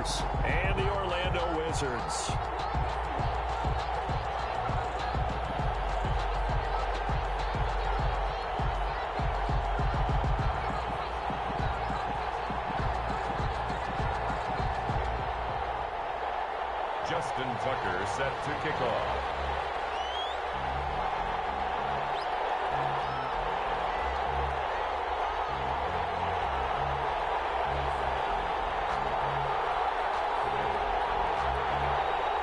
Tuckers and the Orlando Wizards. Justin Tucker set to kick off.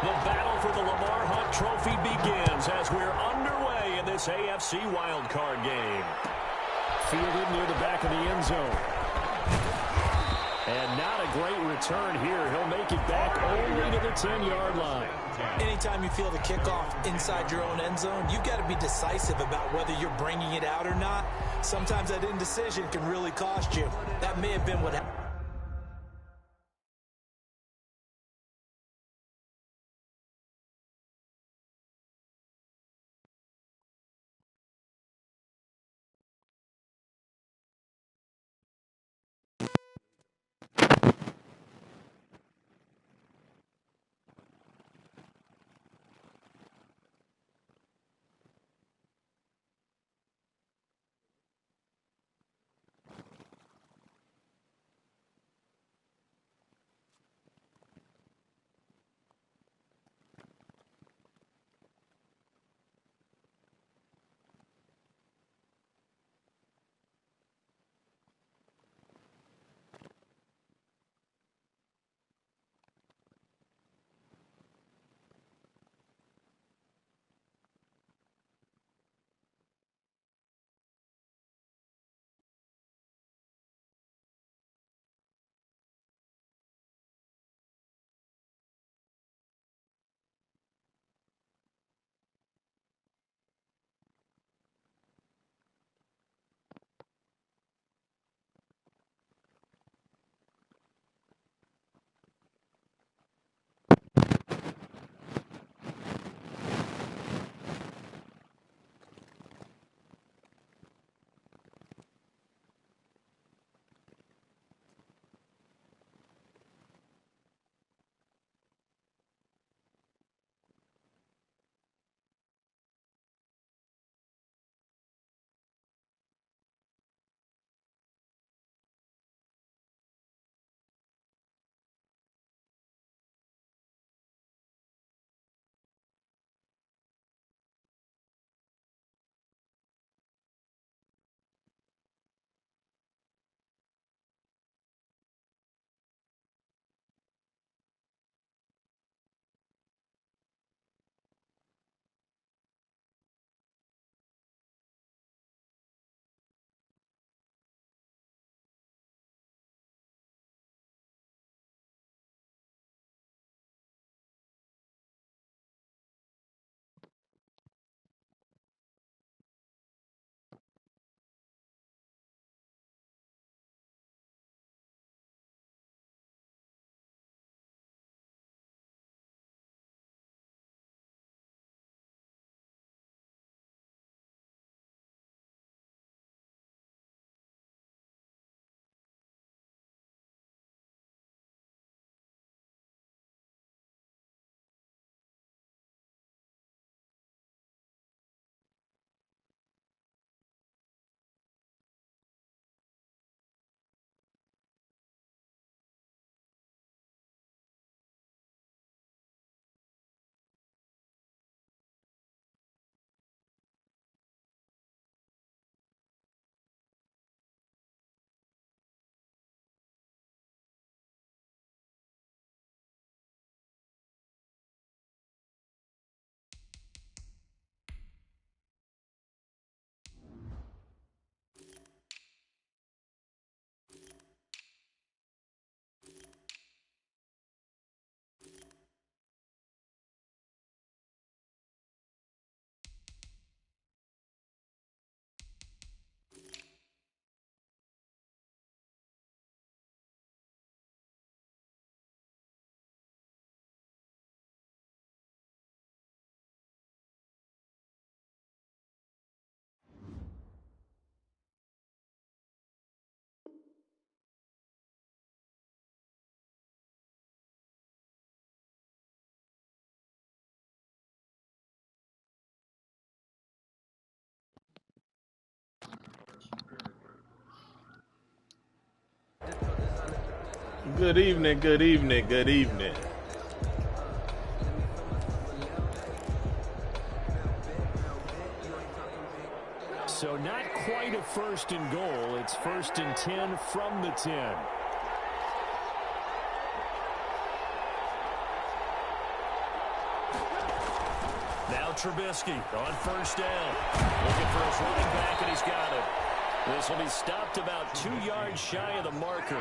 The battle for the Lamar Hunt Trophy begins as we're underway in this AFC wildcard game. Fielded near the back of the end zone. And not a great return here. He'll make it back only to the 10-yard line. Anytime you feel the kickoff inside your own end zone, you've got to be decisive about whether you're bringing it out or not. Sometimes that indecision can really cost you. That may have been what happened. Good evening, good evening, good evening. So not quite a 1st and goal. It's 1st and 10 from the 10. Now Trubisky on 1st down. Looking for his running back, and he's got it. This will be stopped about 2 yards shy of the marker.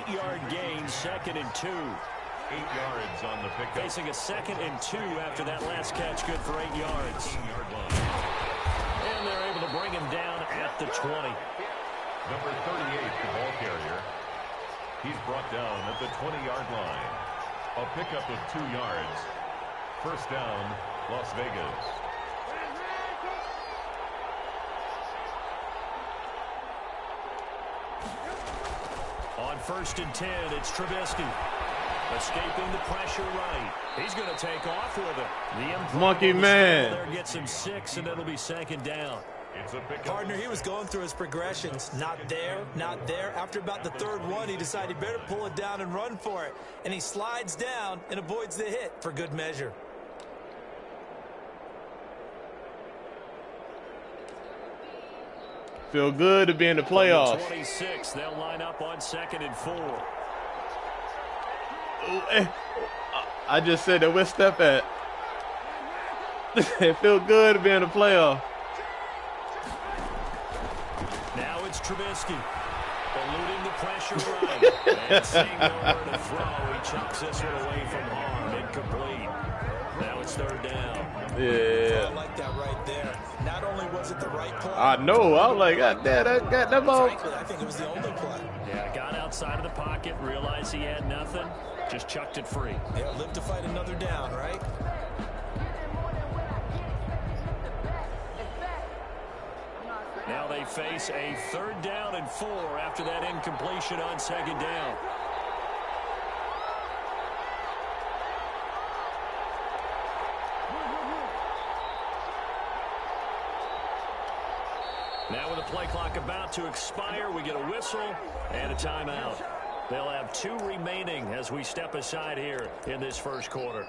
8-yard gain, 2nd and 2. 8 yards on the pickup. Facing a 2nd and 2 after that last catch, good for 8 yards. 18-yard line. And they're able to bring him down at the 20. Number 38, the ball carrier. He's brought down at the 20-yard line. A pickup of 2 yards. 1st down, Las Vegas. On 1st and 10, it's Trubisky. Escaping the pressure right. He's going to take off with it. The Monkey man. There gets him 6, and it'll be 2nd down. It's a pickup. Partner, he was going through his progressions. Not there, not there. After about the 3rd one, he decided he better pull it down and run for it. And he slides down and avoids the hit for good measure. Feel good to be in the playoffs. 26, they'll line up on 2nd and 4. I just said that. Where Steph at? It feel good to be in the playoffs. Now it's Trubisky. Eluding the pressure right. And seeing nowhere to throw, he chucks this one away from harm. Incomplete. Now it's 3rd down. Yeah. I like that right there. Not only was it the right play. I know. I was like, God damn, I got that ball. Frankly, I think it was the only play. Yeah, got outside of the pocket, realized he had nothing, just chucked it free. Yeah, live to fight another down, right? Now they face a 3rd down and 4 after that incompletion on 2nd down. Now with the play clock about to expire, we get a whistle and a timeout. They'll have 2 remaining as we step aside here in this 1st quarter.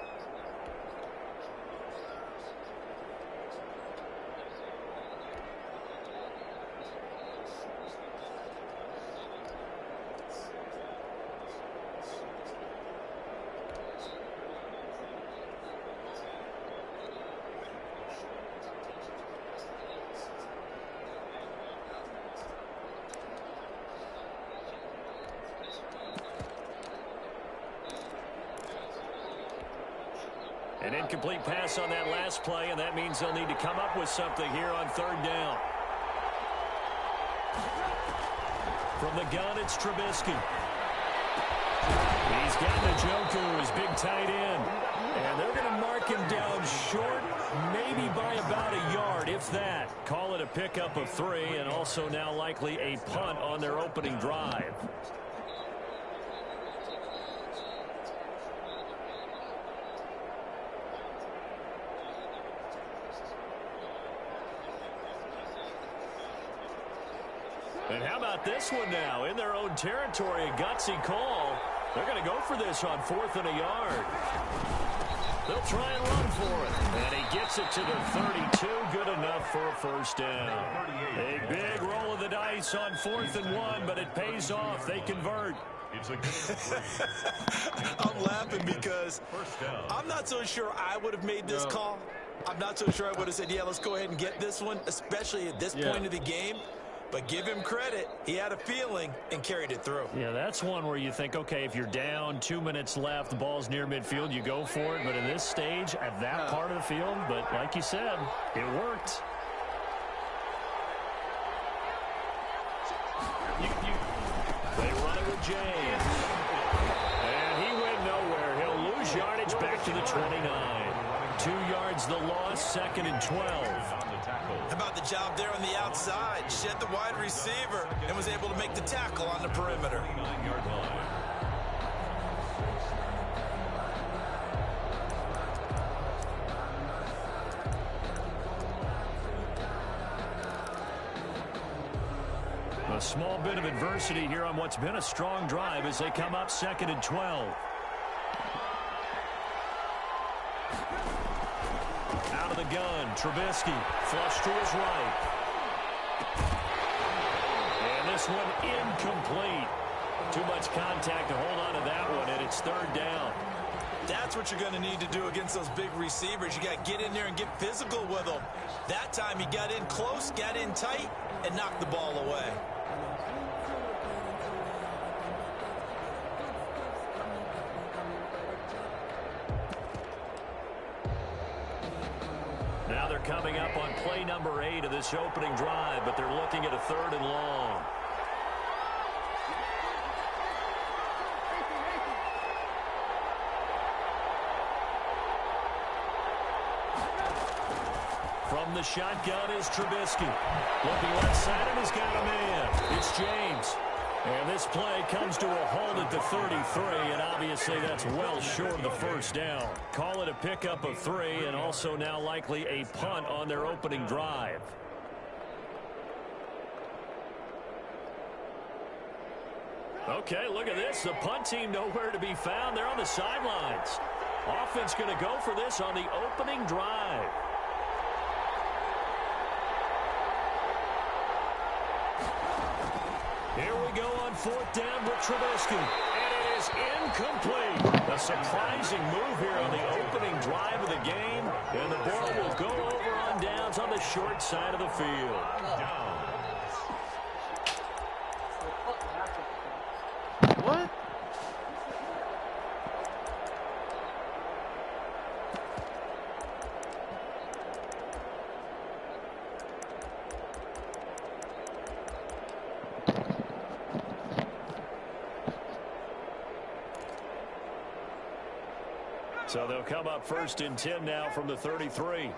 An incomplete pass on that last play, and that means they'll need to come up with something here on 3rd down. From the gun, it's Trubisky. He's got Njoku, his big tight end. And they're going to mark him down short, maybe by about a yard, if that. Call it a pickup of 3, and also now likely a punt on their opening drive. And how about this one now? In their own territory, a gutsy call. They're going to go for this on 4th and a yard. They'll try and run for it. And he gets it to the 32. Good enough for a 1st down. A big roll of the dice on 4th and 1, but it pays off. They convert. It's a good I'm laughing because I'm not so sure I would have made this call. I'm not so sure I would have said, yeah, let's go ahead and get this one, especially at this point of the game. But give him credit. He had a feeling and carried it through. Yeah, that's one where you think, okay, if you're down, 2 minutes left, the ball's near midfield, you go for it. But in this stage, at that part of the field, but like you said, it worked. They run it with James. And he went nowhere. He'll lose yardage back to the 29. 2 yards the loss, 2nd and 12. How about the job there on the outside? Shed the wide receiver and was able to make the tackle on the perimeter. 9-yard line. A small bit of adversity here on what's been a strong drive as they come up 2nd and 12. Out of the gun, Trubisky, flush to his right. And this one incomplete. Too much contact to hold on to that one, and it's 3rd down. That's what you're going to need to do against those big receivers. You got to get in there and get physical with them. That time he got in close, got in tight, and knocked the ball away. Now they're coming up on play number 8 of this opening drive, but they're looking at a 3rd and long. From the shotgun is Trubisky. Looking left side, and he's got a man. It's James. And this play comes to a halt at the 33, and obviously that's well short of the 1st down. Call it a pickup of 3, and also now likely a punt on their opening drive. Okay, look at this. The punt team nowhere to be found. They're on the sidelines. Offense going to go for this on the opening drive. Here we go on 4th down with Trubisky. And it is incomplete. A surprising move here on the opening drive of the game. And the ball will go over on downs on the short side of the field. What? So they'll come up 1st and 10 now from the 33.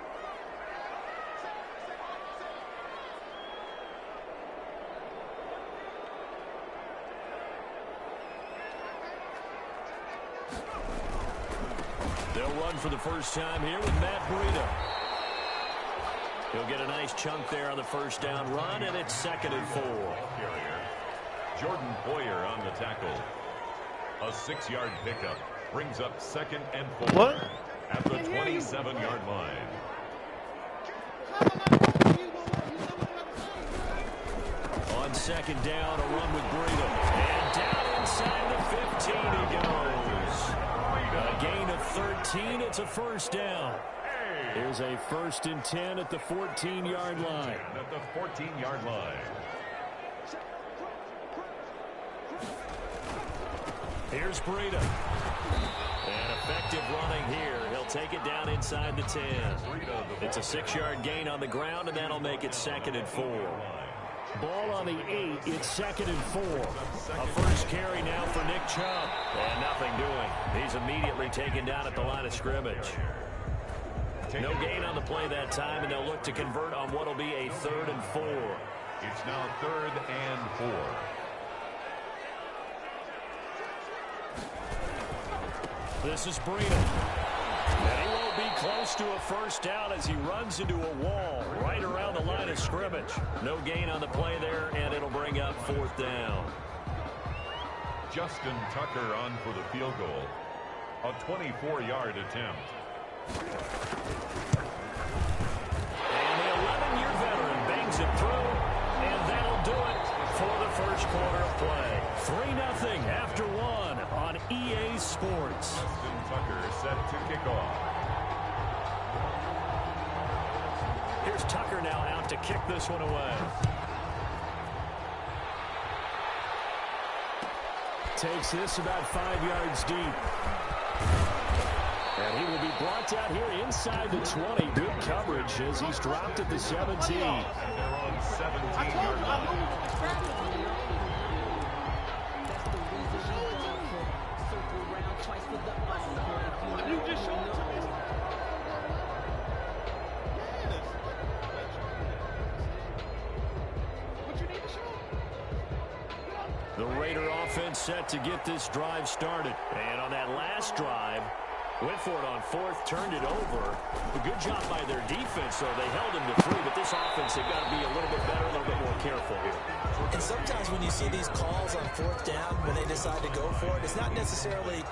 They'll run for the first time here with Matt Breida. He'll get a nice chunk there on the 1st down run, and it's 2nd and 4. Jordan Boyer on the tackle. A 6-yard pickup. Brings up 2nd and 4 What? at the 27-yard line. On 2nd down, a run with Breida. And down inside the 15 he goes. A gain of 13. It's a 1st down. Here's a 1st and 10 at the 14-yard line. At the 14-yard line. Here's Breida. And effective running here. He'll take it down inside the 10. It's a 6-yard gain on the ground, and that'll make it 2nd and 4. Ball on the 8. It's 2nd and 4. A first carry now for Nick Chubb. And nothing doing. He's immediately taken down at the line of scrimmage. No gain on the play that time, and they'll look to convert on what will be a 3rd and 4. It's now 3rd and 4. This is Breida. And he won't be close to a 1st down as he runs into a wall right around the line of scrimmage. No gain on the play there, and it'll bring up 4th down. Justin Tucker on for the field goal. A 24-yard attempt. And the 11-year veteran bangs it through, and that'll do it for the 1st quarter of play. 3-0 after 1 on EA Sports. Justin Tucker set to kick off. Here's Tucker now out to kick this one away. Takes this about 5 yards deep. And he will be brought out here inside the 20. Good coverage as he's dropped at the 17. They're on 17-yard line. The Raider offense set to get this drive started. And on that last drive, Went for it on fourth, turned it over. A good job by their defense, though. They held him to 3, but this offense, they've got to be a little bit better, a little bit more careful here. And sometimes when you see these calls on fourth down, when they decide to go for it, it's not necessarily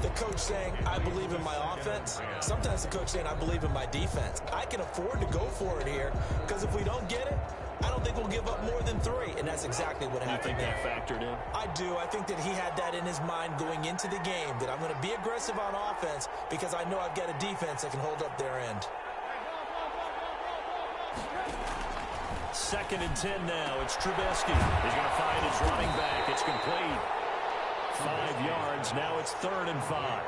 the coach saying, I believe in my offense. Sometimes the coach saying, I believe in my defense. I can afford to go for it here, because if we don't get it, I don't think we'll give up more than 3, and that's exactly what happened. You think that factored in? I do. I think that he had that in his mind going into the game, that I'm going to be aggressive on offense because I know I've got a defense that can hold up their end. 2nd and 10 now. It's Trubisky. He's going to find his running back. It's complete. 5 yards. Now it's 3rd and 5.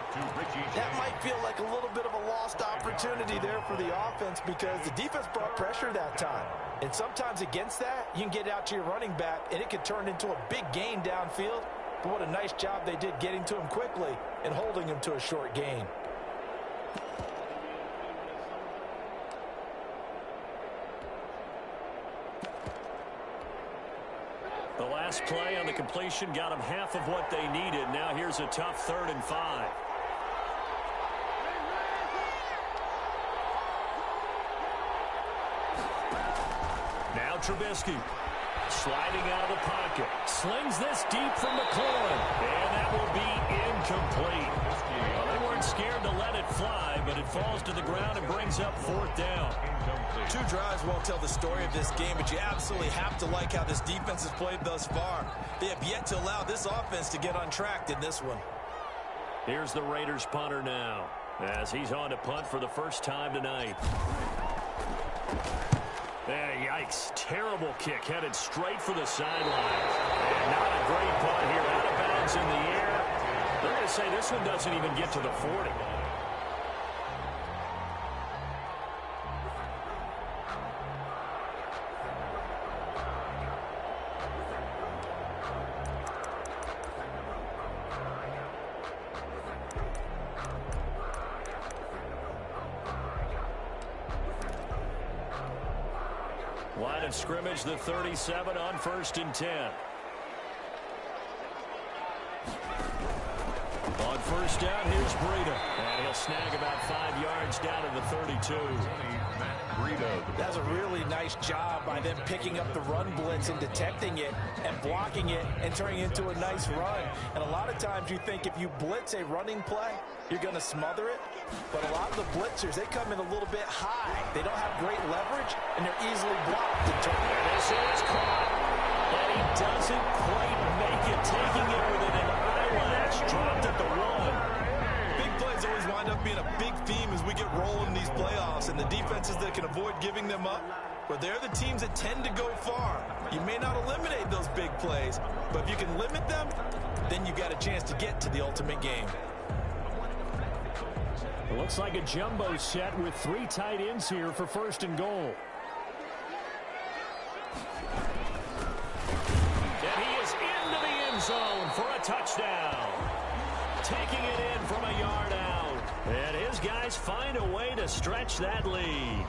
That might feel like a little bit of a lost opportunity there for the offense because the defense brought pressure that time. And sometimes against that, you can get out to your running back, and it could turn into a big gain downfield. But what a nice job they did getting to him quickly and holding him to a short gain. The last play on the completion got them half of what they needed. Now here's a tough 3rd and 5. Now Trubisky sliding out of the pocket. Slings this deep from McLaurin. And that will be incomplete. Well, they weren't scared to let it fly, but it falls to the ground and brings up 4th down. 2 drives won't tell the story of this game, but you absolutely have to like how this defense has played thus far. They have yet to allow this offense to get on track in this one. Here's the Raiders punter now, as he's on to punt for the first time tonight. Yikes. Terrible kick headed straight for the sideline. And not a great punt here. Out of bounds in the air. They're going to say this one doesn't even get to the 40. Line of scrimmage, the 37 on 1st and 10. On 1st down, here's Breida. And he'll snag about 5 yards down to the 32. That's a really nice job by them picking up the run blitz and detecting it and blocking it and turning it into a nice run. And a lot of times you think if you blitz a running play, you're going to smother it. But a lot of the blitzers, they come in a little bit high. They don't have great leverage, and they're easily blocked. And this is caught. And he doesn't quite make it, taking it within an eyelash. Dropped at the 1. Big plays always wind up being a big theme as we get rolling in these playoffs, and the defenses that can avoid giving them up, but they're the teams that tend to go far. You may not eliminate those big plays, but if you can limit them, then you've got a chance to get to the ultimate game. It looks like a jumbo set with 3 tight ends here for 1st and goal. And he is into the end zone for a touchdown. Taking it in from a yard out. And his guys find a way to stretch that lead.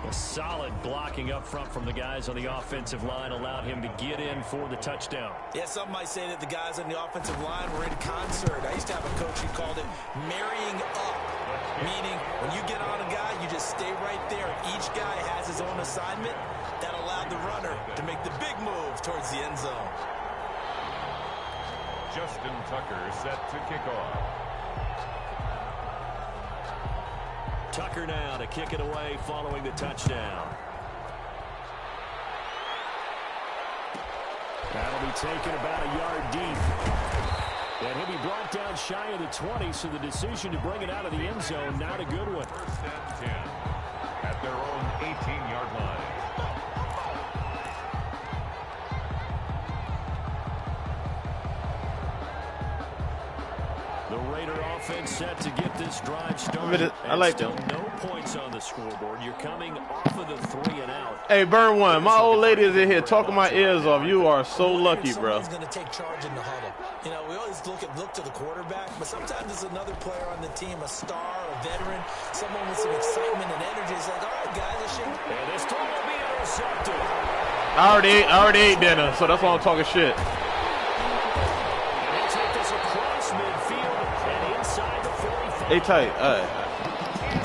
A solid blocking up front from the guys on the offensive line allowed him to get in for the touchdown. Yeah, some might say that the guys on the offensive line were in concert. I used to have a coach who called it marrying up, meaning when you get on a guy, you just stay right there. Each guy has his own assignment. That allowed the runner to make the big move towards the end zone. Justin Tucker set to kick off. Tucker now to kick it away following the touchdown. That'll be taken about a yard deep. And he'll be brought down shy of the 20, so the decision to bring it out of the end zone, not a good one. 1st and 10 at their own 18-yard line. The Raider offense set to get this drive started. I like still them. No points on the scoreboard. You're coming off of the 3 and out. Hey, Burn One, my old lady is in here talking my ears off. You are so lucky, bro. Someone's going to take charge in the huddle. You know, we always look to the quarterback, but sometimes it's another player on the team, a star, a veteran, someone with some excitement and energy. It's like, all right, guys, let's shake. And this throw will be intercepted. I already ate dinner, so that's why I'm talking shit. And he'll take this across midfield and inside the 45. They tight. All right.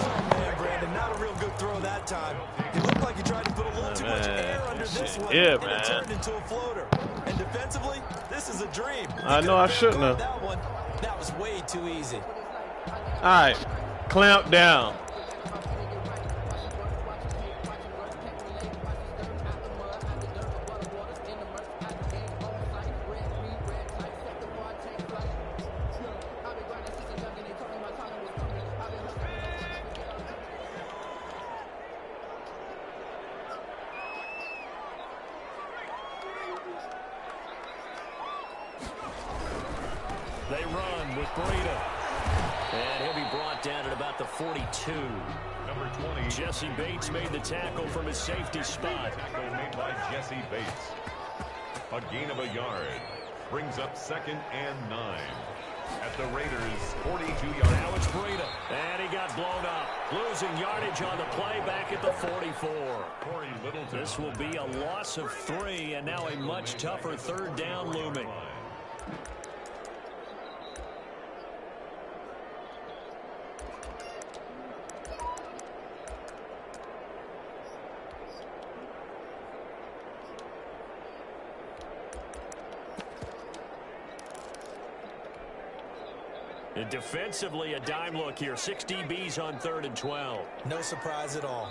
Oh, man, Brandon, not a real good throw that time. It looked like he tried to put a little too much air under this one. Yeah, and man. it turned into a floater. And defensively, this is a dream. I know I shouldn't have. That one, that was way too easy. All right. Clamp down. They run with Breida. And he'll be brought down at about the 42. Number 20. Jesse Bates made the tackle from his safety spot. Tackle made by Jesse Bates. A gain of a yard. Brings up 2nd and 9. At the Raiders' 42-yard. Now it's Breida. And he got blown up. Losing yardage on the play back at the 44. Corey Littleton. This will be a loss of 3, and now a much tougher 3rd down looming. And defensively, a dime look here. 6 DBs on 3rd and 12. No surprise at all.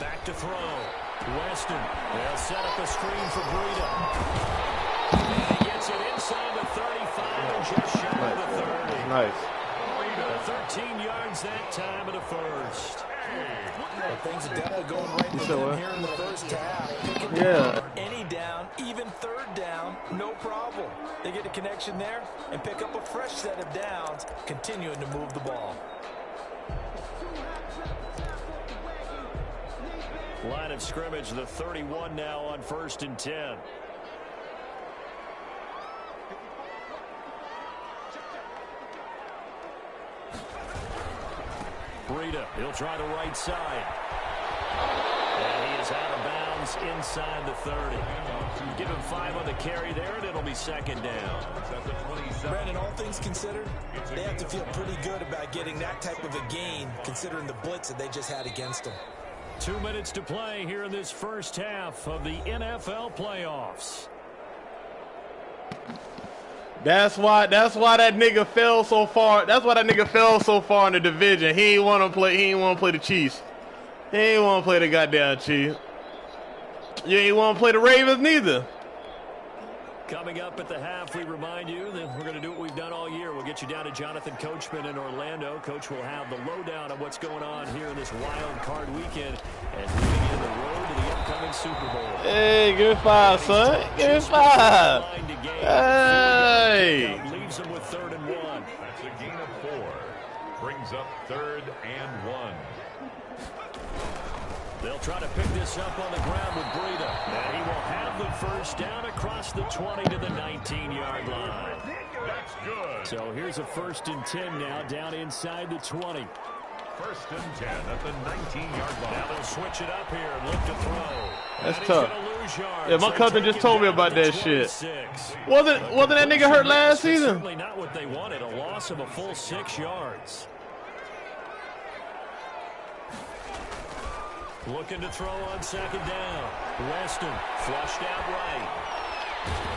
Back to throw. Weston. They'll set up a screen for Breida. And he gets it inside the 35 and just shy of the 30. Nice. 13 yards that time of the first. Well, things are definitely going right for them here in the first half. Yeah. Any down, even 3rd down, no problem. They get a connection there and pick up a fresh set of downs, continuing to move the ball. Line of scrimmage, the 31 now on 1st and 10. Breida, he'll try the right side. And he is out of bounds inside the 30. Give him 5 on the carry there, and it'll be 2nd down. Brandon, all things considered, they have to feel pretty good about getting that type of a gain, considering the blitz that they just had against them. 2 minutes to play here in this first half of the NFL playoffs. That's why that nigga fell so far. That's why that nigga fell so far in the division. He ain't want to play. He ain't want to play the Chiefs. He ain't want to play the goddamn Chiefs. You ain't want to play the Ravens neither. Coming up at the half, we remind you that we're going to do what we've done all year. We'll get you down to Jonathan Coachman in Orlando. Coach will have the lowdown on what's going on here in this wild card weekend as we begin the road to the upcoming Super Bowl. Hey, give me 5, son. Give me 5. Hey. Leaves them with 3rd and 1. That's a gain of 4. Brings up 3rd and 1. They'll try to pick this up on the ground with Breida. And he will have the first down across the 20 to the 19-yard line. That's good. So here's a 1st and 10 now down inside the 20. 1st and 10 at the 19-yard line. Now they'll switch it up here and look to throw. That's and tough. He's gonna lose yards. Yeah, my cousin just told me about that shit. 26. Wasn't that nigga hurt last season? Certainly not what they wanted. A loss of a full 6 yards. Looking to throw on 2nd down. Weston flushed out right.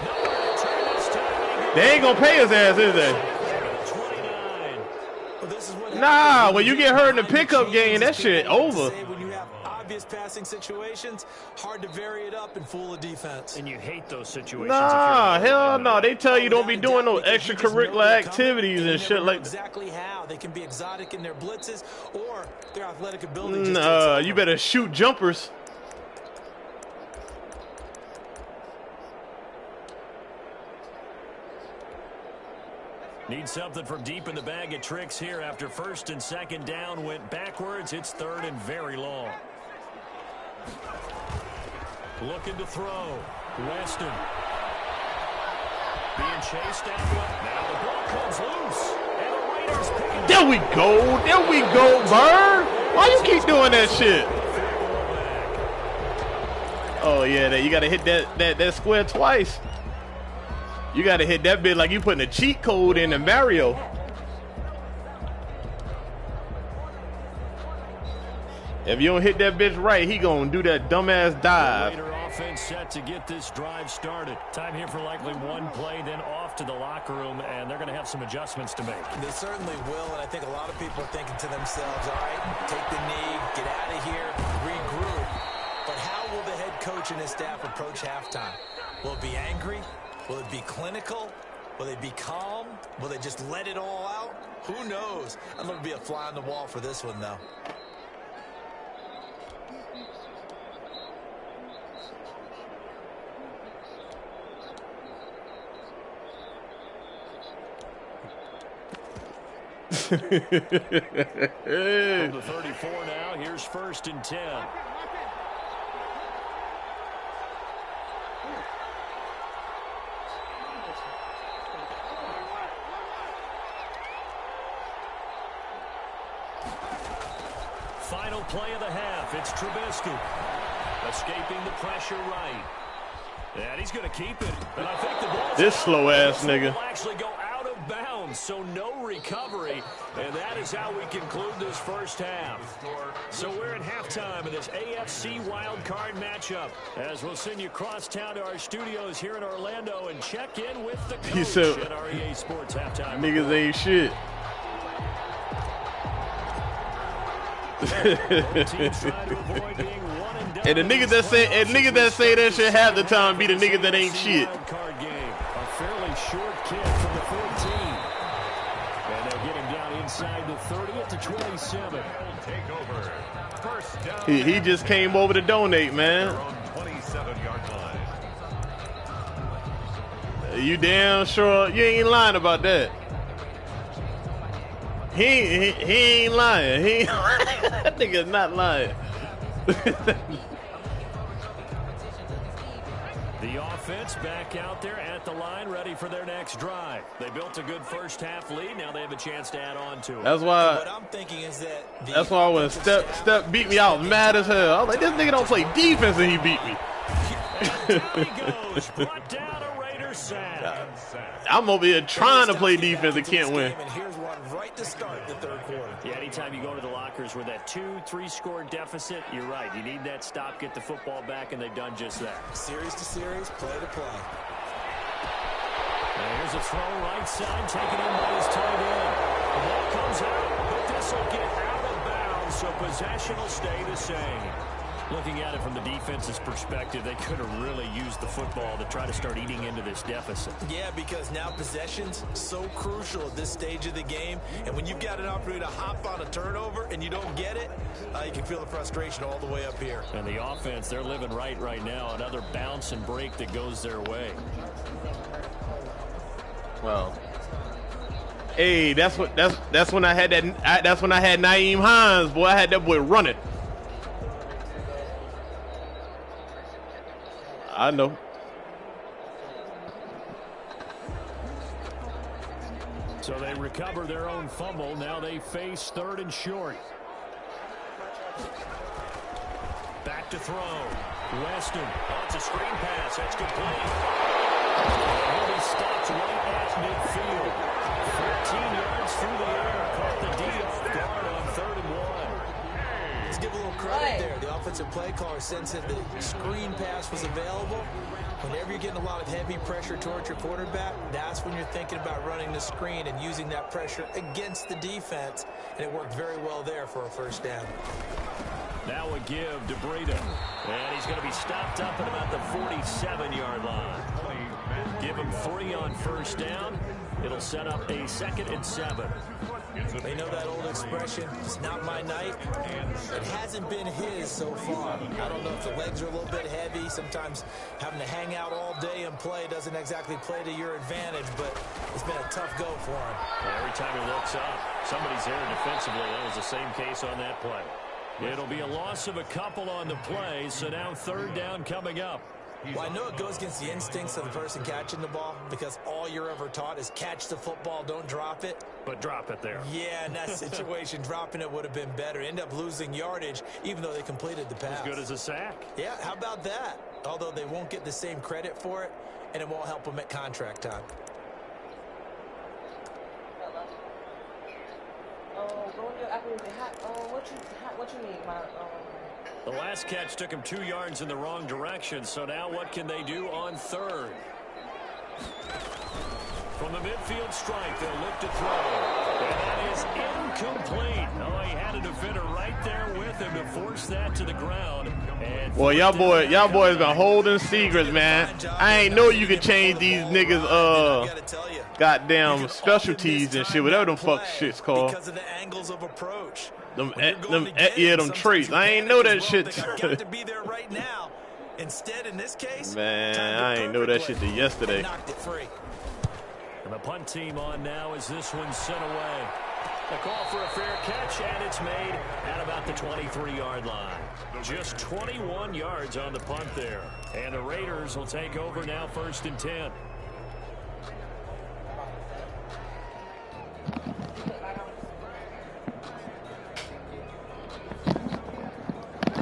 Nowhere to turn this time. They ain't gonna pay his ass, is they? 29. Well, this is what Nah, when you get hurt in the pickup game, that shit over. When you have obvious passing situations, hard to vary it up and fool a defense. And you hate those situations. Nah, if you're hell no. They tell you don't be doing no extracurricular activities and shit like that. Exactly how they can be exotic in their blitzes or their athletic ability. You better shoot jumpers. Need something from deep in the bag of tricks here after 1st and 2nd down went backwards. It's 3rd and very long. Looking to throw. Weston. Being chased out. Now the ball comes loose. And the Raiders pick it. There we go. There we go, Bird. Why you keep doing that shit? Oh, yeah. You got to hit that square twice. You got to hit that bit like you putting a cheat code in Mario. If you don't hit that bitch right, he gonna do that dumbass dive. Raider offense set to get this drive started. Time here for likely one play, then off to the locker room, and they're going to have some adjustments to make. They certainly will, and I think a lot of people are thinking to themselves, all right, take the knee, get out of here, regroup. But how will the head coach and his staff approach halftime? Will it be angry? Will it be clinical? Will they be calm? Will they just let it all out? Who knows? I'm going to be a fly on the wall for this one, though. From the 34 now, here's 1st and 10. Final play of the half. It's Trubisky escaping the pressure right. And he's going to keep it. And I think the ball. This slow ass nigga will actually go out of bounds, so no recovery. And that is how we conclude this first half. So we're at halftime in this AFC wild card matchup. As we'll send you across town to our studios here in Orlando and check in with the coach at our EA Sports halftime. Niggas ain't shit. And the niggas that say that shit half the time be the niggas that ain't shit. A fairly short kick from the 14. And they'll get him down inside the 30 at the 27. Take over. First down. He just came over to donate, man. 27-yard line. You damn sure you ain't lying about that. He ain't lying. He ain't lying. That nigga's not lying. The offense back out there at the line, ready for their next drive. They built a good first half lead. Now they have a chance to add on to it. That's why. What I'm thinking is that's why when Step beat me, I was mad as hell. I was like, this nigga don't play defense, and he beat me. And down he goes, brought down a Raider sack. I'm over here trying to play defense and can't win. And here's one right to start the third quarter. Yeah, anytime you go to the lockers with that 2-3 score deficit, you're right. You need that stop, get the football back, and they've done just that. Series to series, play to play. And here's a throw right side, taken in by his tight end. The ball comes out, but this will get out of bounds, so possession will stay the same. Looking at it from the defense's perspective, they could have really used the football to try to start eating into this deficit. Yeah, because now possession's so crucial at this stage of the game. And when you've got an opportunity to hop on a turnover and you don't get it, you can feel the frustration all the way up here. And the offense, they're living right now. Another bounce and break that goes their way. Well, hey, that's when I had that's when I had Nyheim Hines, boy. I had that boy running. I know. So they recover their own fumble. Now they face 3rd and short. Back to throw. Weston. Oh, it's a screen pass. That's complete. He'll be stopped right at midfield. 14 yards through the air. Caught the D off guard on 3rd and 1. Let's give a little credit there. The offensive play caller sensed that the screen pass was available. Whenever you're getting a lot of heavy pressure towards your quarterback, that's when you're thinking about running the screen and using that pressure against the defense. And it worked very well there for a first down. Now a give to Breida. And he's going to be stopped up at about the 47-yard line. Give him 3 on first down. It'll set up a 2nd and 7. They know that old expression, it's not my night. It hasn't been his so far. I don't know if the legs are a little bit heavy. Sometimes having to hang out all day and play doesn't exactly play to your advantage, but it's been a tough go for him. Every time he looks up, somebody's there defensively. That was the same case on that play. It'll be a loss of a couple on the play, so now 3rd down coming up. Well, I know it goes against the instincts of the person catching the ball because all you're ever taught is catch the football, don't drop it. But drop it there. Yeah, in that situation, dropping it would have been better. End up losing yardage, even though they completed the pass. As good as a sack. Yeah, how about that? Although they won't get the same credit for it, and it won't help them at contract time. Oh, go on your Apple What you need, my The last catch took him 2 yards in the wrong direction, so now what can they do on third? From the midfield strike, they'll look to throw. And that is incomplete. Oh, he had a defender right there with him to force that to the ground. And well, y'all boys been holding secrets, man. I ain't know you could change these niggas goddamn specialties and shit, whatever them fuck shit's called. Because of the angles of approach. Them traits. I ain't know that shit. Got to be there right now. Instead, in this case, man, I ain't know that shit till yesterday. Knocked it free. And the punt team on now as this one's sent away. A call for a fair catch, and it's made at about the 23-yard line. Just 21 yards on the punt there. And the Raiders will take over now, 1st and 10.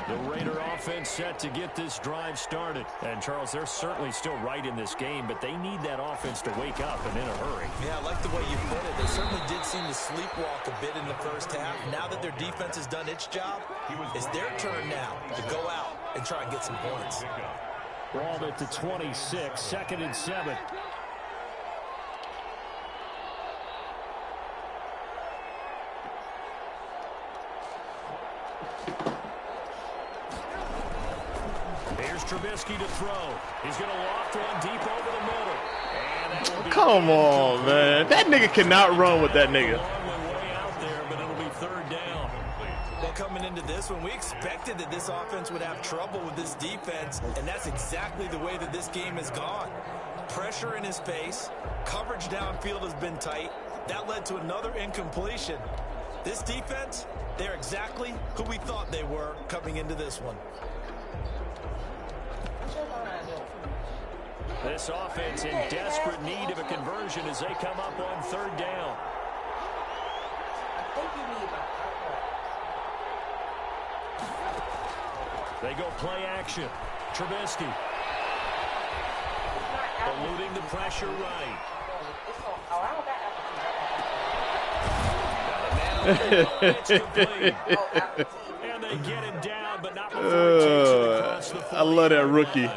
The Raider offense set to get this drive started. And, Charles, they're certainly still right in this game, but they need that offense to wake up and in a hurry. Yeah, I like the way you put it. They certainly did seem to sleepwalk a bit in the first half. Now that their defense has done its job, it's their turn now to go out and try and get some points. Ball at the 26, 2nd and 7. Trubisky to throw. He's going to loft one deep over the middle. And come on, man. That nigga cannot run with that nigga. Way out there, but it'll be 3rd down. Well, coming into this one, we expected that this offense would have trouble with this defense, and that's exactly the way that this game has gone. Pressure in his face. Coverage downfield has been tight. That led to another incompletion. This defense, they're exactly who we thought they were coming into this one. This offense in desperate need of a conversion as they come up on 3rd down. They go play action. Trubisky. Eluding the pressure right. It's complete. And they get him down, but not before he takes it across the 40. I love that rookie.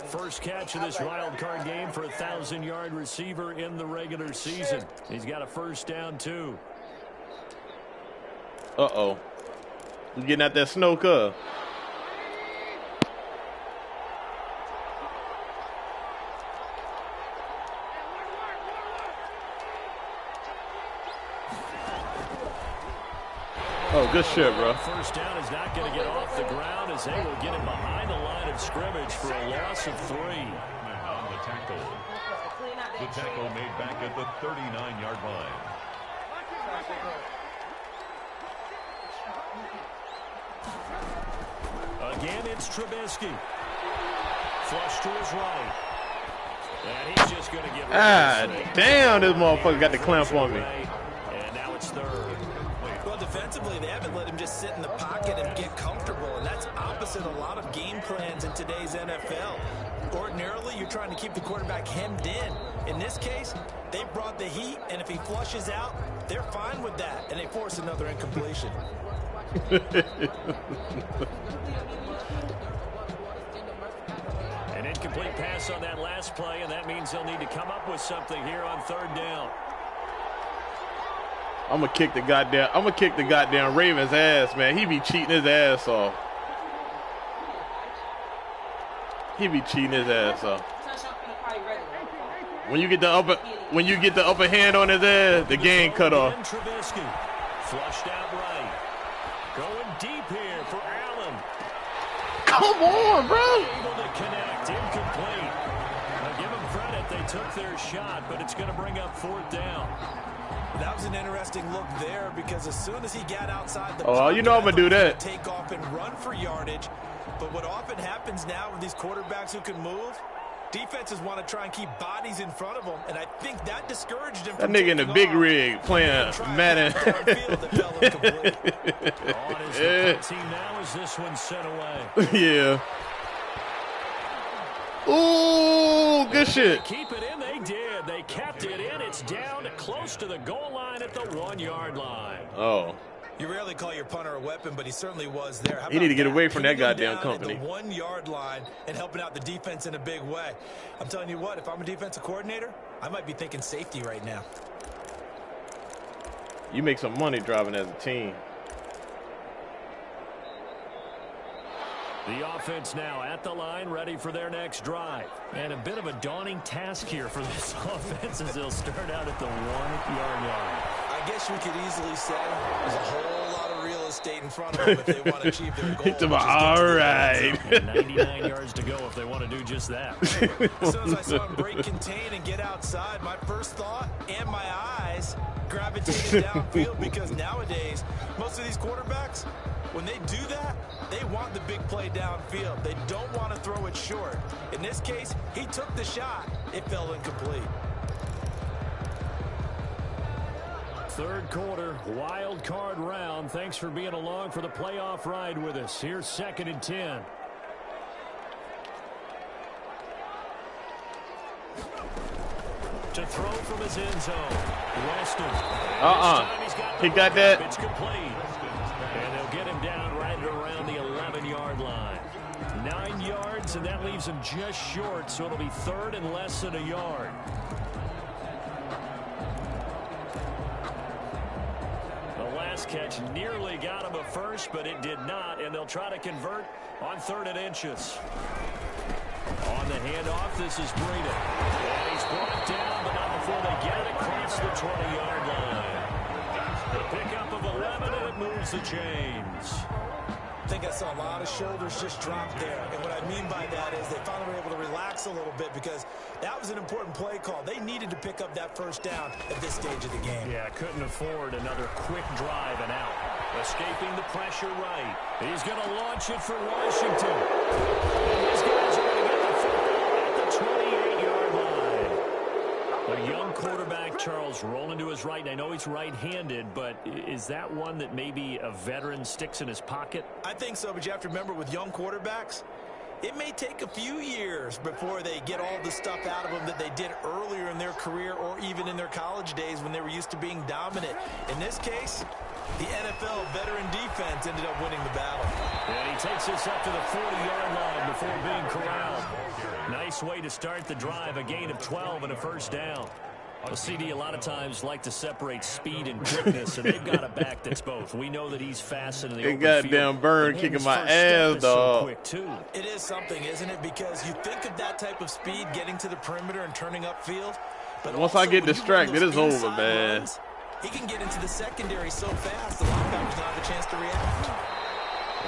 First catch of this wild card game for a 1,000-yard receiver in the regular season. He's got a 1st down, too. Uh-oh. You getting out that snow curve. Oh, good shit, bro. 1st down is not going to get off the ground as they will get him behind the line of scrimmage for a loss of 3. On the tackle. The tackle made back at the 39-yard line. Again, it's Trubisky. Flush to his right. And he's just going to get damn, this motherfucker got the clamp on me. And now it's 3rd. Well, defensively, they haven't let him just sit in the pocket and get comfortable, and that's opposite a lot of game plans in today's NFL. Ordinarily, you're trying to keep the quarterback hemmed in. In this case, they brought the heat, and if he flushes out, they're fine with that, and they force another incompletion. An incomplete pass on that last play, and that means they'll need to come up with something here on 3rd down. I'm gonna kick the goddamn Ravens ass, man. He be cheating his ass off. He be cheating his ass off. When you get the upper hand on his ass, the game cut off. Trubisky flushed out right. Going deep here for Allen. Come on, bro. Able to connect, incomplete. Now give them credit, they took their shot, but it's going to bring up 4th down. That was an interesting look there because as soon as he got outside the pocket, you know I'm gonna do that. Take off and run for yardage. But what often happens now with these quarterbacks who can move, defenses want to try and keep bodies in front of them, and I think that discouraged him. That nigga in the big rig playing Madden. Team now as this one sent away. Yeah. Ooh, good shit. Keep it in, they did. They kept it in. It's down close to the goal line at the 1-yard line. Oh. You rarely call your punter a weapon, but he certainly was there. He need to get away from that goddamn down company. At the 1 yard line and helping out the defense in a big way. I'm telling you what, if I'm a defensive coordinator, I might be thinking safety right now. You make some money driving as a team. The offense now at the line, ready for their next drive. And a bit of a daunting task here for this offense as they'll start out at the 1 yard line. I guess we could easily say there's a whole lot of real estate in front of them if they want to achieve their goal. All right. 99 yards to go if they want to do just that. As soon as I saw him break contain and get outside, my first thought and my eyes gravitated downfield, because nowadays, most of these quarterbacks, when they do that, they want the big play downfield. They don't want to throw it short. In this case, he took the shot. It fell incomplete. Third quarter, wild card round. Thanks for being along for the playoff ride with us. Here's 2nd and 10. To throw from his end zone. Weston. He got that. It's complete. And they'll get him down right around the 11-yard line. 9 yards, and that leaves him just short, so it'll be 3rd and less than a yard. The last catch nearly got him a first, but it did not, and they'll try to convert on 3rd and inches. On the handoff, this is Breida. And he's brought down, but not before they get it across the 20-yard line. The pickup of 11, and it moves the chains. I think I saw a lot of shoulders just drop there. And what I mean by that is they finally were able to relax a little bit, because that was an important play call. They needed to pick up that first down at this stage of the game. Yeah, couldn't afford another quick drive and out. Escaping the pressure right. He's going to launch it for Washington. And these guys are going to get the football at the 28-yard line. A young quarterback, Charles, rolling to his right. I know he's right-handed, but is that one that maybe a veteran sticks in his pocket? I think so, but you have to remember, with young quarterbacks, it may take a few years before they get all the stuff out of them that they did earlier in their career, or even in their college days when they were used to being dominant. In this case, the NFL veteran defense ended up winning the battle. And he takes us up to the 40-yard line before being corralled. Nice way to start the drive, a gain of 12 and a first down. Well, CD, a lot of times like to separate speed and quickness, and they've got a back that's both. We know that he's fast in the open goddamn field. Burn kicking my ass, dog. So quick too. It is something, isn't it? Because you think of that type of speed getting to the perimeter and turning upfield. But once I get distracted, it's over, man. Runs, he can get into the secondary so fast, the linebackers don't have a chance to react.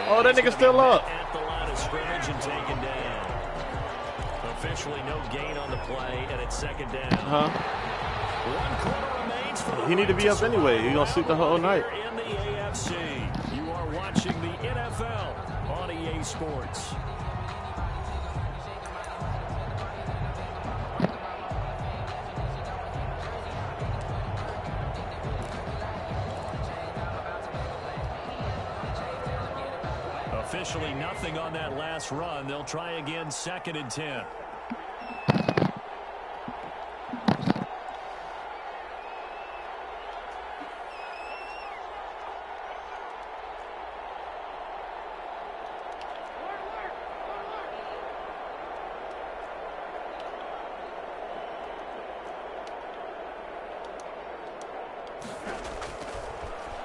Oh, that nigga still up. At the line of scrimmage and taken down. Officially no gain on the play, and it's 2nd down. 1 quarter remains for the He need to be up anyway. He's gonna sleep the whole night. In the AFC, you are watching the NFL on EA Sports. Officially nothing on that last run. They'll try again, 2nd and 10.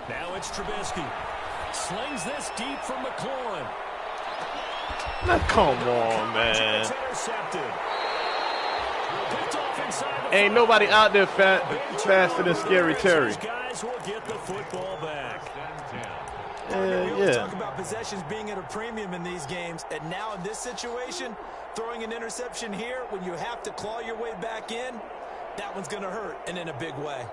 Now it's Trubisky. Slings this deep from McLaurin. Now, come on, man. Ain't nobody out there faster than Scary Terry. Guys will get the football back. We talk about possessions being at a premium in these games, and now in this situation, throwing an interception here when you have to claw your way back in, that one's going to hurt, and in a big way.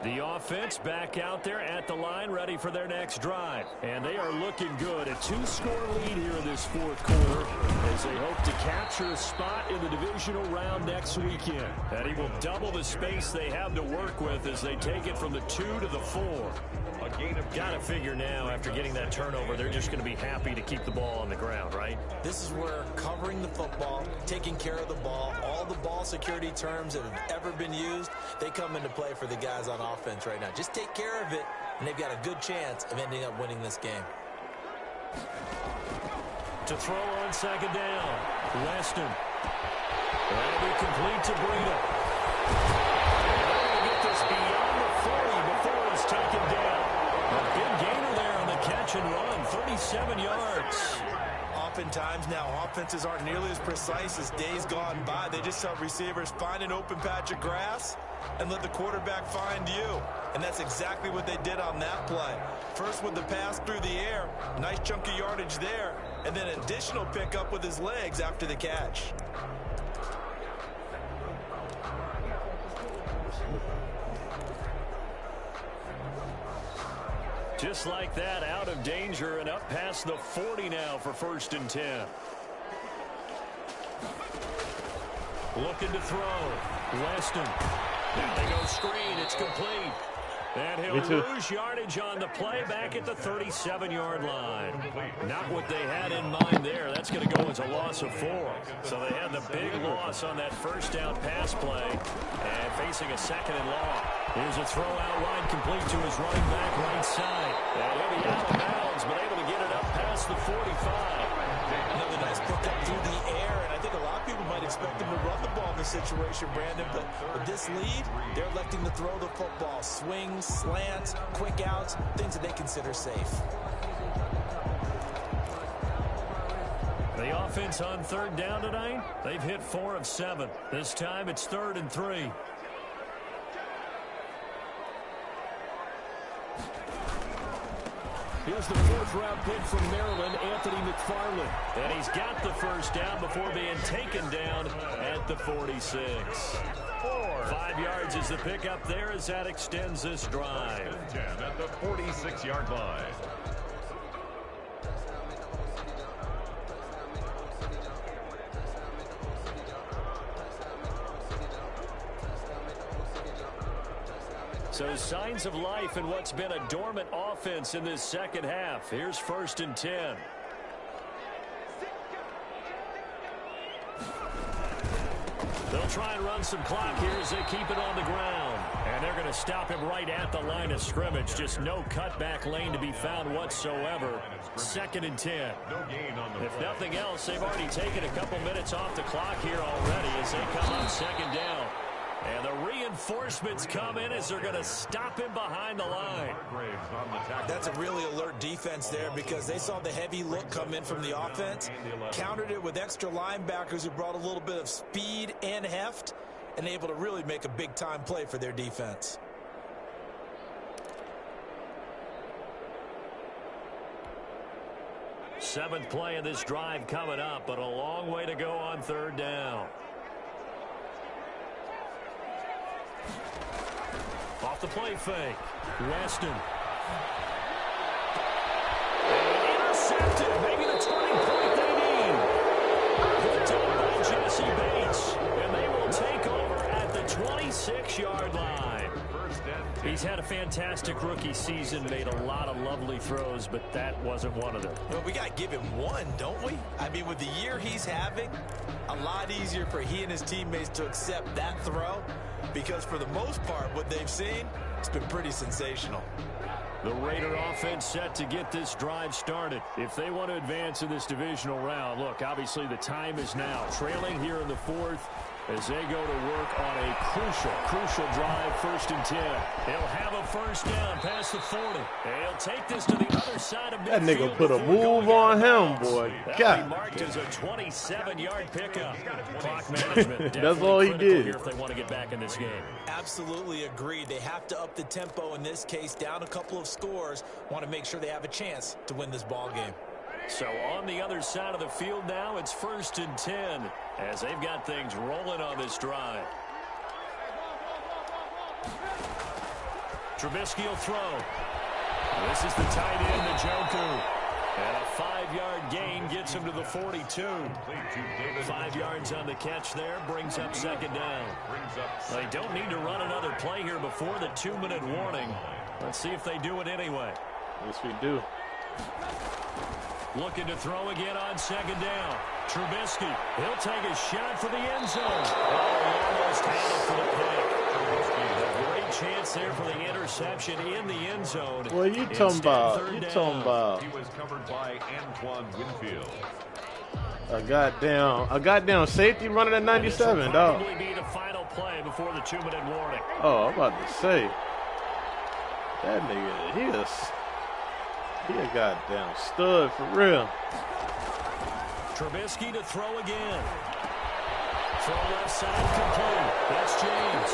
The offense back out there at the line, ready for their next drive. And they are looking good. A 2-score lead here in this 4th quarter as as they hope to capture a spot in the divisional round next weekend. And he will double the space they have to work with as they take it from the 2 to the 4. Got to figure now, after getting that turnover, they're just going to be happy to keep the ball on the ground, right? This is where covering the football, taking care of the ball, all the ball security terms that have ever been used, they come into play for the guys on offense right now. Just take care of it, and they've got a good chance of ending up winning this game. To throw on second down, Weston. That'll be complete to Breida. They're going to get this beyond the 40 before he's taken down. A big gainer there on the catch and run, 37 yards. Oftentimes now, offenses aren't nearly as precise as days gone by. They just have receivers find an open patch of grass and let the quarterback find you. And that's exactly what they did on that play. First with the pass through the air, nice chunk of yardage there, and then additional pickup with his legs after the catch. Just like that, out of danger and up past the 40 now for 1st and 10. Looking to throw. Weston. Now they go screen. It's complete. And he'll lose yardage on the play back at the 37-yard line. Not what they had in mind there. That's going to go as a loss of 4. So they had the big loss on that first down pass play. And facing a 2nd and long. Here's a throw out wide, complete to his running back right side. And he'll be out of bounds, but able to get it up past the 45. Another nice pickup through the air, and I think a lot of people might expect him to run the ball in this situation, Brandon, but with this lead, they're electing to throw the football. Swings, slants, quick outs, things that they consider safe. The offense on 3rd down tonight, they've hit 4 of 7. This time it's 3rd and 3. Here's the 4th-round pick from Maryland, Anthony McFarland. And he's got the first down before being taken down at the 46. 5 yards is the pickup there as that extends this drive. 10 at the 46-yard line. So signs of life in what's been a dormant offense in this second half. Here's 1st and 10. They'll try and run some clock here as they keep it on the ground. And they're going to stop him right at the line of scrimmage. Just no cutback lane to be found whatsoever. 2nd and 10. If nothing else, they've already taken a couple minutes off the clock here already as they come up 2nd down. And the reinforcements come in as they're going to him behind the line. That's a really alert defense there because they saw the heavy look come in from the offense, countered it with extra linebackers who brought a little bit of speed and heft, and able to really make a big-time play for their defense. Seventh play of this drive coming up, but a long way to go on 3rd down. Off the play fake. Weston. Intercepted. Maybe the turning point they need. Picked up by Jesse Bates. And they will take over at the 26-yard line. He's had a fantastic rookie season, made a lot of lovely throws, but that wasn't one of them. Well, we got to give him one, don't we? I mean, with the year he's having, a lot easier for he and his teammates to accept that throw because for the most part, what they've seen, it's been pretty sensational. The Raider offense set to get this drive started. If they want to advance in this divisional round, look, obviously the time is now. Trailing here in the 4th as they go to work on a crucial drive, 1st and 10. They'll have a first down past the 40. They'll take this to the other side of midfield. That nigga put a move on him, boy. That'll be marked as a 27-yard pickup. Clock management. That's all he did. Here if they want to get back in this game. Absolutely agreed. They have to up the tempo in this case, down a couple of scores. Want to make sure they have a chance to win this ball game. So on the other side of the field now, it's 1st and 10 as they've got things rolling on this drive. Trubisky will throw. This is the tight end, Njoku. And a 5-yard gain gets him to the 42. 5 yards on the catch there, brings up second down. They don't need to run another play here before the 2-minute warning. Let's see if they do it anyway. Yes, we do. Looking to throw again on second down. Trubisky, he'll take a shot for the end zone. Oh, he almost had it for the pick. A great chance there for the interception in the end zone. What you talking about? You talking about? He was covered by Antoine Winfield. A goddamn safety running at 97, dog. Probably be the final play before the 2-minute warning. Oh, I'm about to say. That nigga, he a goddamn stud for real. Trubisky to throw again. Throw left side complete. That's James.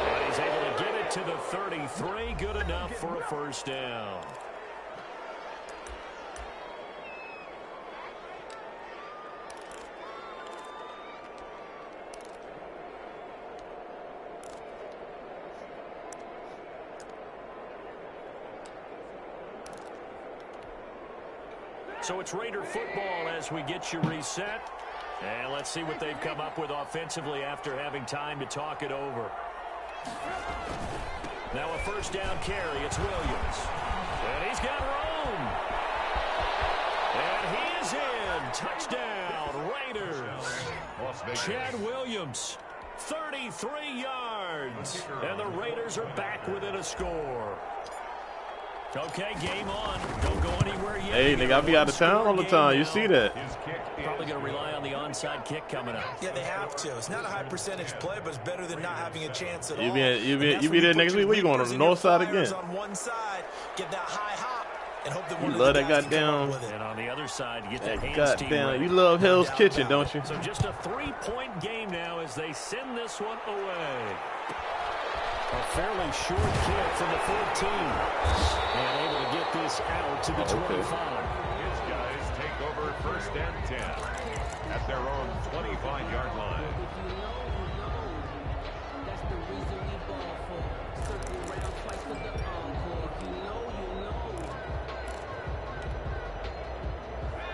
And he's able to get it to the 33. Good enough for a first down. So it's Raider football as we get you reset. And let's see what they've come up with offensively after having time to talk it over. Now a first down carry. It's Williams. And he's got room. And he is in. Touchdown, Raiders. Chad Williams, 33 yards. And the Raiders are back within a score. Okay, game on. Don't go anywhere yet. Hey, nigga, I be out of town all the time. You see that? Probably going to rely on the onside kick coming up. Yeah, they have to. It's not a high percentage play, but it's better than not having a chance at all. You be there next week. Where you going, on the north side again? On one side, get that high hop, and hope that you love that goddamn. And on the other side, you get that hands goddamn. You love Hell's Kitchen, don't you? So just a 3-point game now as they send this one away. A fairly short kick from the 14. And able to get this out to the 25. His guys take over first and 10 at their own 25-yard line.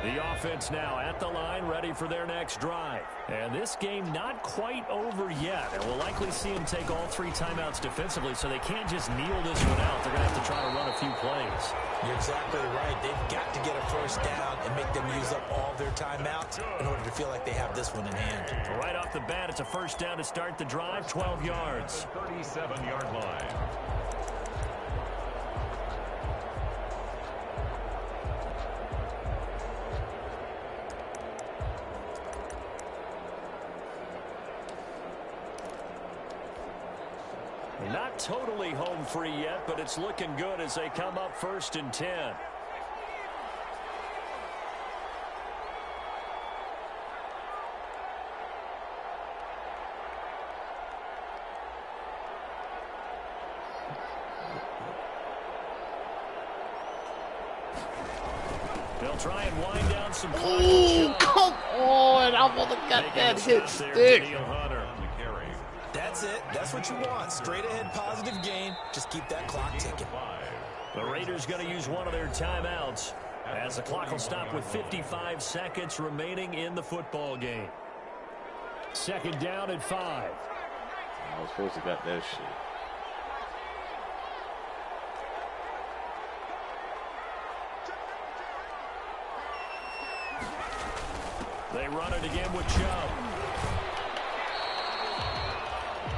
The offense now at the line, ready for their next drive. And this game not quite over yet. And we'll likely see them take all 3 timeouts defensively, so they can't just kneel this one out. They're going to have to try to run a few plays. You're exactly right. They've got to get a first down and make them use up all their timeouts in order to feel like they have this one in hand. Right off the bat, it's a first down to start the drive, 12 yards. 37-yard line. Not totally home free yet, but it's looking good as they come up first and 10. They'll try and wind down some clock. Ooh, come on. I want to get that hit stick. That's it. That's what you want. Straight ahead positive gain. Just keep that clock ticking. The Raiders going to use one of their timeouts as the clock will stop with 55 seconds remaining in the football game. Second down at 5. I was supposed to got that shit. They run it again with Chubb.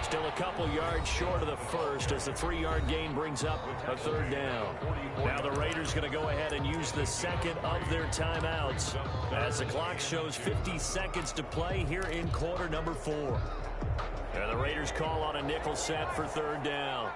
Still a couple yards short of the first as the 3-yard gain brings up a third down. Now the Raiders going to go ahead and use the second of their timeouts as the clock shows 50 seconds to play here in quarter number 4. And the Raiders call on a nickel set for third down.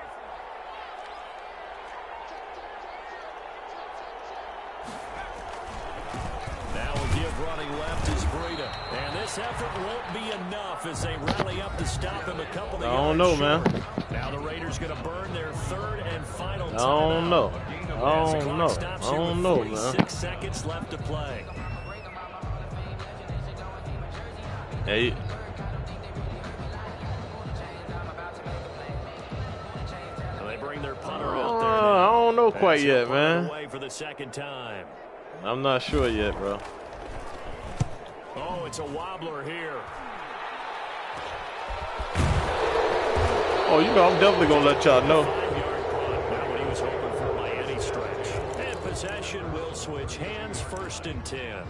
Now we'll give running left is Breida. And this effort won't be enough as they rally up to stop him a couple of yards. I don't know, man. Now the Raiders going to burn their third and final timeout. I don't know. I don't know, man. 46 seconds left to play. Hey. They bring their punter out there. I don't know quite yet, man. Away for the second time. I'm not sure yet, bro. Oh, it's a wobbler here. Oh, you know, I'm definitely going to let y'all know. 5-yard punt. Not what he was hoping for by any stretch. And possession will switch hands, 1st and 10.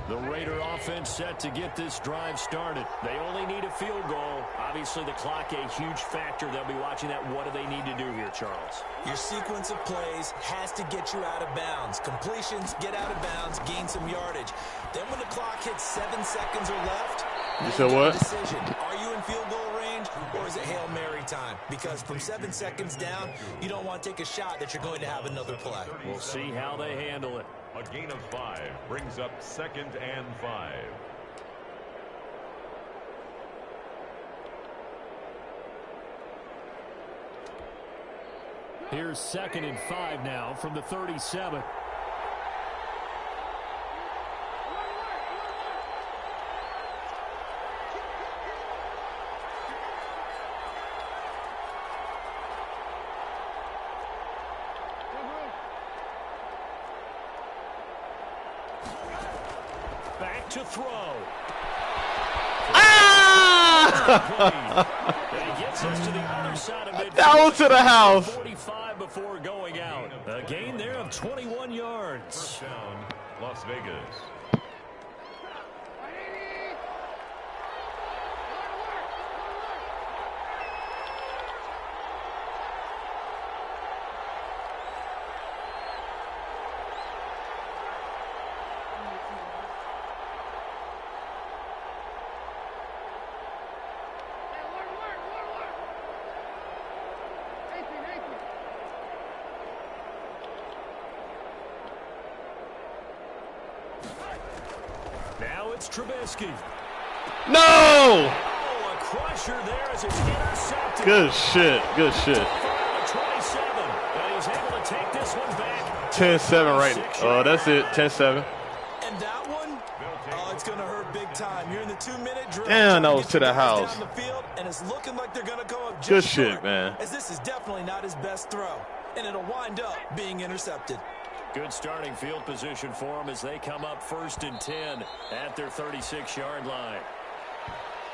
The Raider offense set to get this drive started. They only need a field goal. Obviously, the clock a huge factor. They'll be watching that. What do they need to do here, Charles? Your sequence of plays has to get you out of bounds. Completions, get out of bounds, gain some yardage. Then when the clock hits 7 seconds or left, you said what? Decision. Are you in field goal range or is it Hail Mary time? Because from 7 seconds down, you don't want to take a shot that you're going to have another play. We'll see how they handle it. A gain of 5 brings up 2nd and 5. Here's 2nd and 5 now from the 37. Back to throw. He gets us to the other side of midfield. That was to the house. 45 before going out. A gain there of 21 yards. First down, Las Vegas. Now it's Trubisky. No! Oh, a crusher there as it's intercepted. Good shit. Good shit. 27. And he's able to take this one back. 10-7 right now. Oh, that's it. 10-7. And that one, oh, it's going to hurt big time. You're in the 2-minute drill. Damn, that was to the house. Down the field, and it's looking like they're going to go up just Good short, shit, man. As this is definitely not his best throw. And it'll wind up being intercepted. Good starting field position for them as they come up 1st and 10 at their 36-yard line.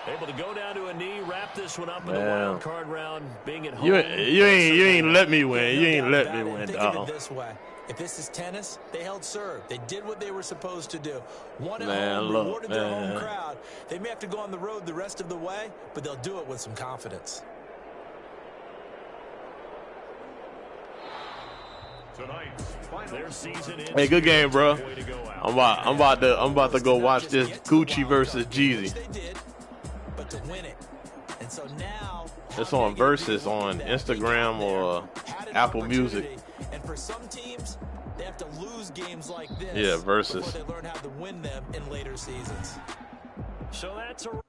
Able to go down to a knee, wrap this one up in the wild card round, being at home. You ain't let me win. You ain't let me win, dog. Think of dog. it this way. If this is tennis, they held serve. They did what they were supposed to do. Won at Man, home, look, rewarded their man. home crowd. They may have to go on the road the rest of the way, but they'll do it with some confidence. Their season Hey, good game, bro. I'm about to go watch this Gucci versus Jeezy. But to win it. And so now It's on Versus on Instagram or Apple Music. And for some teams, they have to lose games like this. Yeah, Versus. Before they learn how to win them in later seasons. So that's a